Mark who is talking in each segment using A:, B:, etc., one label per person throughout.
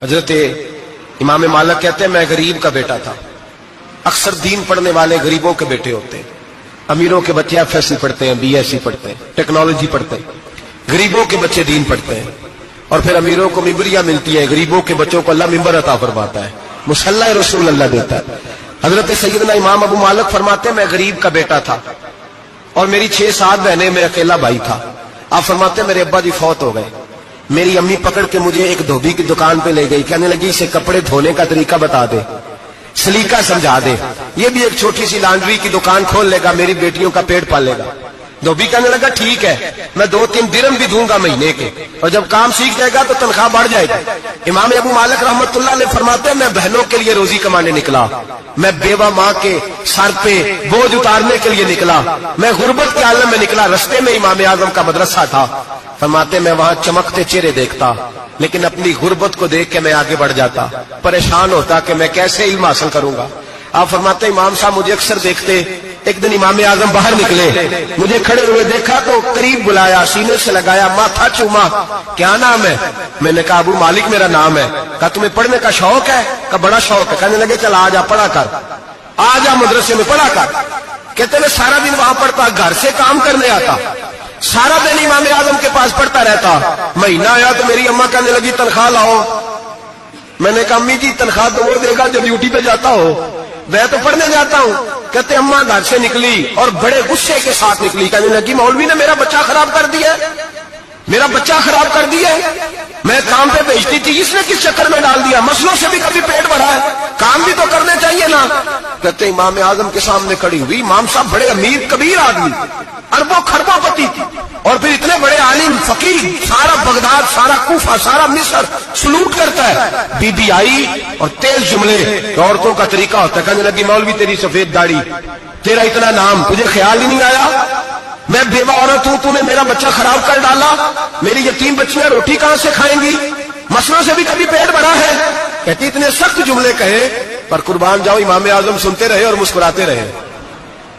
A: حضرت امام مالک کہتے ہیں میں غریب کا بیٹا تھا. اکثر دین پڑھنے والے غریبوں کے بیٹے ہوتے ہیں. امیروں کے بچے ایف ایس سی پڑھتے ہیں, بی ایس سی پڑھتے ہیں, ٹیکنالوجی پڑھتے ہیں. غریبوں کے بچے دین پڑھتے ہیں اور پھر امیروں کو ممبریاں ملتی ہیں. غریبوں کے بچوں کو اللہ ممبر عطا فرماتا ہے, مصلی رسول اللہ دیتا ہے. حضرت سیدنا امام ابو مالک فرماتے ہیں میں غریب کا بیٹا تھا اور میری 6-7 بہنیں, میں اکیلا بھائی تھا. آپ فرماتے ہیں میرے ابا جی فوت ہو گئے. میری امی پکڑ کے مجھے ایک دھوبی کی دکان پہ لے گئی, کہنے لگی اسے کپڑے دھونے کا طریقہ بتا دے, سلیقہ سمجھا دے, یہ بھی ایک چھوٹی سی لانڈری کی دکان کھول لے گا, میری بیٹیوں کا پیٹ پالے گا. دھوبی کہنے لگا ٹھیک ہے, میں 2-3 درہم بھی دوں گا مہینے کے, اور جب کام سیکھ جائے گا تو تنخواہ بڑھ جائے گا. امام ابو مالک رحمت اللہ علیہ فرماتے ہیں میں بہنوں کے لیے روزی کمانے نکلا, میں بیوہ ماں کے سر پہ بوجھ اتارنے کے لیے نکلا, میں غربت کے عالم میں نکلا. رستے میں امام اعظم کا مدرسہ تھا. فرماتے میں وہاں چمکتے چہرے دیکھتا, لیکن اپنی غربت کو دیکھ کے میں آگے بڑھ جاتا, پریشان ہوتا کہ میں کیسے علم حاصل کروں گا. آپ فرماتے امام صاحب مجھے اکثر دیکھتے. ایک دن امام اعظم باہر نکلے, مجھے کھڑے ہوئے دیکھا تو قریب بلایا, سینے سے لگایا, ماتھا چوما. کیا نام ہے؟ میں نے کہا ابو مالک میرا نام ہے. کہا تمہیں پڑھنے کا شوق ہے؟ کہا بڑا شوق ہے. کہنے لگے چل آ جا پڑھا کر, آ جا مدرسے میں پڑھا کر. کہتے میں سارا دن وہاں پڑھتا, گھر سے کام کرنے آتا, سارا دن امام اعظم کے پاس پڑھتا رہتا. مہینہ آیا تو میری اماں کہنے لگی تنخواہ لاؤ. میں نے کہا امی جی تنخواہ تو وہ دے گا جب ڈیوٹی پہ جاتا ہو, میں تو پڑھنے جاتا ہوں. کہتے اماں گھر سے نکلی اور بڑے غصے کے ساتھ نکلی, کہنے لگی مولوی نے میرا بچہ خراب کر دیا, میرا بچہ خراب کر دیا. میں کام پہ بھیجتی تھی, اس نے کس چکر میں ڈال دیا؟ مسلوں سے بھی کبھی پیٹ بھرا ہے, کام بھی تو کرنے چاہیے نا. کہتے امام اعظم کے سامنے کھڑی ہوئی. امام صاحب بڑے امیر کبیر آدمی, اربوں خربوں پتی تھی, اور پھر اتنے بڑے عالم فقیر, سارا بغداد, سارا کوفہ, سارا مصر سلوٹ کرتا ہے. بی بی آئی اور تیز جملے, عورتوں کا طریقہ ہوتا ہے. کہنے لگی مولوی تیری سفید داڑھی, تیرا اتنا نام, تجھے خیال ہی نہیں آیا؟ میں بیوہ عورت ہوں, تو نے میرا بچہ خراب کر ڈالا, میری یتیم بچیاں روٹی کہاں سے کھائیں گی؟ مسلوں سے بھی کبھی پیٹ بھرا ہے؟ کہتی اتنے سخت جملے کہے, پر قربان جاؤ امام اعظم سنتے رہے اور مسکراتے رہے.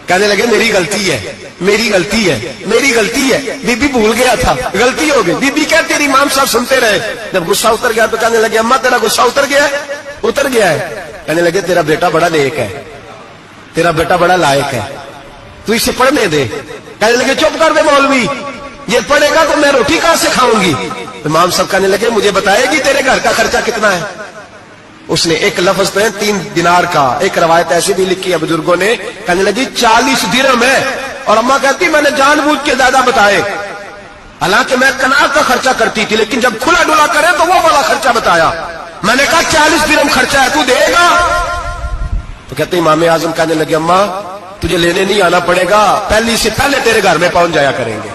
A: کہنے لگے میری غلطی ہے, میری غلطی ہے, میری غلطی ہے, بی بی بھول گیا تھا, غلطی ہو گئی. بی بی کہتے تیری امام صاحب سنتے رہے. جب غصہ اتر گیا تو کہنے لگے اماں تیرا غصہ اتر گیا ہے؟ اتر گیا ہے. کہنے لگے تیرا بیٹا بڑا نیک ہے, تیرا بیٹا بڑا لائق ہے, تو اسے پڑھنے دے. کہنے لگے چپ کر دے مولوی, یہ پڑھے گا تو میں روٹی کہاں سے کھاؤں گی؟ امام صاحب کہنے لگے مجھے بتائے گی تیرے گھر کا خرچہ کتنا ہے؟ اس نے ایک لفظ پہ 3 دینار کا, ایک روایت ایسی بھی لکھی ہے بزرگوں نے, کہنے لگی 40 درہم ہے. اور اماں کہتی میں نے جان بوجھ کے زیادہ بتائے, حالانکہ میں کنار کا خرچہ کرتی تھی, لیکن جب کھلا ڈلا کرے تو وہ والا خرچہ بتایا. میں نے کہا 40 درہم خرچہ ہے, تو دے گا؟ تو کہتے امام اعظم کہنے لگے اماں تجھے لینے نہیں آنا پڑے گا, پہلی سے پہلے تیرے گھر میں پہنچ جایا کریں گے,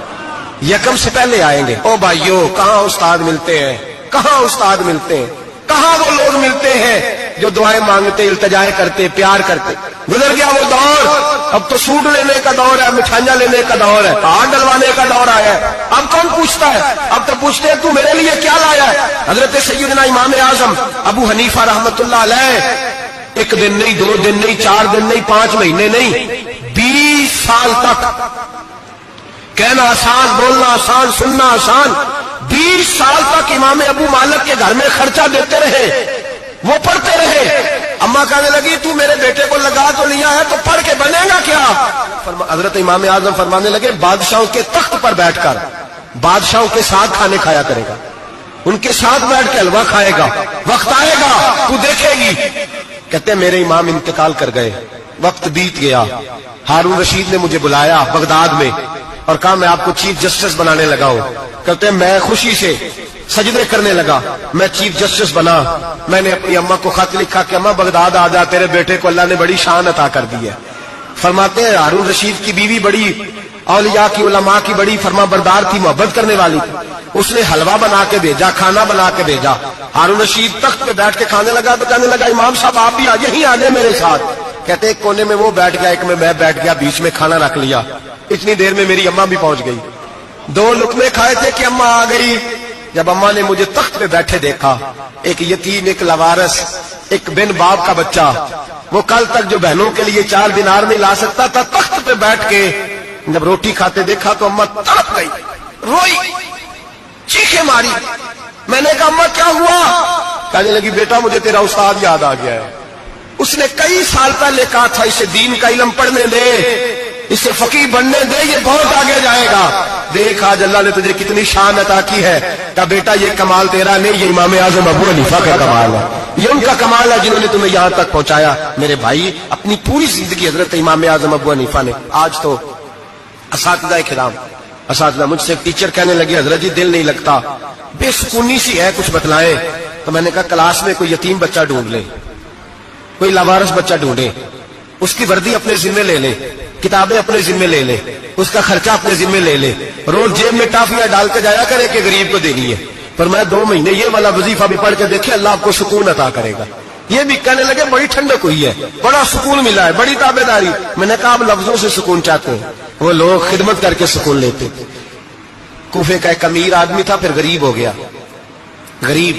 A: یکم سے پہلے آئیں گے. او بھائیو کہاں استاد ملتے ہیں, کہاں استاد ملتے ہیں, کہاں وہ لوگ ملتے ہیں جو دعائیں مانگتے, التجائیں کرتے, پیار کرتے. گزر گیا وہ دور, اب تو سوٹ لینے کا دور ہے, مٹھائیاں لینے کا دور ہے, ہاتھ ڈلوانے کا دور آیا ہے. اب کون پوچھتا ہے؟ اب تو پوچھتے ہیں تو میرے لیے کیا لایا ہے. حضرت سیدنا امام اعظم ابو حنیفہ رحمت اللہ علیہ 1 دن نہیں, 2 دن نہیں, 4 دن نہیں, 5 مہینے نہیں, 20 سال تک, کہنا آسان, بولنا آسان, سننا آسان, 20 سال تک امام ابو مالک کے گھر میں خرچہ دیتے رہے, وہ پڑھتے رہے. اماں کہنے لگی تو میرے بیٹے کو لگا تو لیا ہے, تو پڑھ کے بنے گا کیا؟ حضرت امام اعظم فرمانے لگے بادشاہوں کے تخت پر بیٹھ کر بادشاہوں کے ساتھ کھانے کھایا کرے گا, ان کے ساتھ بیٹھ کے حلوہ کھائے گا, وقت آئے گا تو دیکھے گی. کہتے ہیں میرے امام انتقال کر گئے, وقت بیت گیا. ہارون رشید نے مجھے بلایا بغداد میں اور کہا میں آپ کو چیف جسٹس بنانے لگا ہوں. کہتے ہیں میں خوشی سے سجدے کرنے لگا, میں چیف جسٹس بنا. میں نے اپنی اماں کو خط لکھا کہ اماں بغداد آ جا, تیرے بیٹے کو اللہ نے بڑی شان عطا کر دی ہے. فرماتے ہیں ہارون رشید کی بیوی بڑی اولیاء کی, علماء کی بڑی فرما بردار تھی, محبت کرنے والی تھی. اس نے حلوہ بنا کے بھیجا, کھانا بنا کے بھیجا. ہارون رشید تخت پہ بیٹھ کے کھانے لگا تو کہنے لگا امام صاحب آپ بھی یہیں آ جائیں میرے ساتھ. کہتے ایک کونے میں وہ بیٹھ گیا, ایک میں بیٹھ گیا, بیچ میں کھانا رکھ لیا. اتنی دیر میں میری اماں بھی پہنچ گئی. 2 لقمے کھائے تھے کہ اماں آ گئی. جب اماں نے مجھے تخت پہ بیٹھے دیکھا, ایک یتیم, ایک لوارث, ایک بن باپ کا بچہ, وہ کل تک جو بہنوں کے لیے 4 دینار نہیں لا سکتا تھا, تخت پہ بیٹھ کے جب روٹی کھاتے دیکھا تو اماں تڑپ گئی, روئی, چیخیں ماری. میں نے کہا اماں کیا ہوا؟ کہنے لگی بیٹا مجھے تیرا استاد یاد آ گیا ہے، اس نے کئی سال پہلے کہا تھا اسے دین کا علم پڑھنے دے، اسے فقیہ بننے دے، یہ بہت آگے جائے گا۔ دیکھ آج اللہ نے تجھے کتنی شان عطا کی ہے۔ کہا بیٹا یہ کمال تیرا نہیں، یہ امام اعظم ابو حنیفہ کا کمال ہے، یہ ان کا کمال ہے جنہوں نے تمہیں یہاں تک پہنچایا۔ میرے بھائی اپنی پوری زندگی حضرت امام اعظم ابو حنیفہ نے۔ آج تو اساتذہ کرام، اساتذہ مجھ سے ایک ٹیچر کہنے لگے حضرت جی دل نہیں لگتا، بے سکونی سی ہے، کچھ بتلائیں۔ تو میں نے کہا کلاس میں کوئی یتیم بچہ ڈھونڈ لے، کوئی لاوارث بچہ ڈھونڈے، اس کی وردی اپنے ذمہ لے لے، کتابیں اپنے ذمہ لے لے، اس کا خرچہ اپنے ذمہ لے لے، روز جیب میں ٹافیاں ڈال کے جایا کرے کہ غریب کو دینی ہے، پر میں 2 مہینے یہ والا وظیفہ بھی پڑھ کے دیکھے، اللہ آپ کو سکون عطا کرے گا۔ یہ بھی کہنے لگے بڑی ٹھنڈک ہوئی ہے، بڑا سکون ملا ہے، بڑی تابعداری۔ میں نے کہا آپ لفظوں سے سکون چاہتے ہیں، وہ لوگ خدمت کر کے سکون لیتے۔ کوفے کا ایک امیر آدمی تھا، پھر غریب ہو گیا۔ غریب،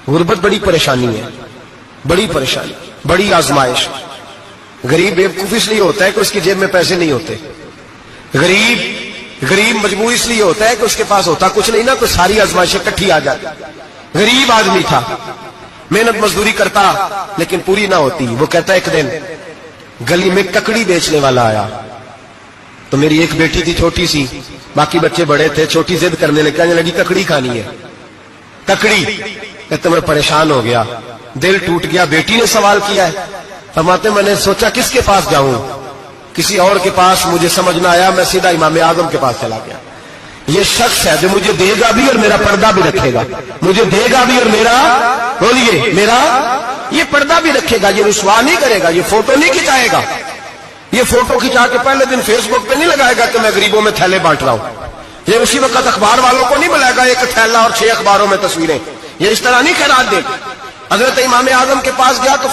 A: غربت بڑی پریشانی ہے، بڑی پریشانی، بڑی آزمائش۔ غریب بیوقوف اس لیے ہوتا ہے کہ اس کی جیب میں پیسے نہیں ہوتے، غریب مجبور اس لیے ہوتا ہے کہ اس کے پاس ہوتا کچھ نہیں نا، تو ساری آزمائشیں کٹھی آ جاتی۔ غریب آدمی تھا، محنت مزدوری کرتا لیکن پوری نہ ہوتی۔ وہ کہتا ایک دن گلی میں ککڑی بیچنے والا آیا، تو میری ایک بیٹی تھی چھوٹی سی، باقی بچے بڑے تھے، چھوٹی ضد کرنے لگی، کہنے لگی ککڑی کھانی ہے، ککڑی۔ کہتے میں پریشان ہو گیا، دل ٹوٹ گیا، بیٹی نے سوال کیا ہے۔ فرماتے میں نے سوچا کس کے پاس جاؤں، کسی اور کے پاس مجھے سمجھ نہ آیا، میں سیدھا امام اعظم کے پاس چلا گیا۔ یہ شخص ہے جو مجھے دے گا بھی اور میرا پردہ بھی رکھے گا، مجھے دے گا بھی اور میرا، بولیے، میرا یہ پردہ بھی رکھے گا، یہ رسوا نہیں کرے گا، یہ فوٹو نہیں کھچائے گا، یہ فوٹو کھچا کے پہلے دن فیس بک پہ نہیں لگائے گا کہ میں غریبوں میں تھیلے بانٹ رہا ہوں، یہ اسی وقت اخبار والوں کو نہیں ملائے گا ایک تھیلا اور 6 اخباروں میں تصویریں، یہ اس طرح نہیں خیرات دے۔ حضرت امام اعظم کے پاس گیا تو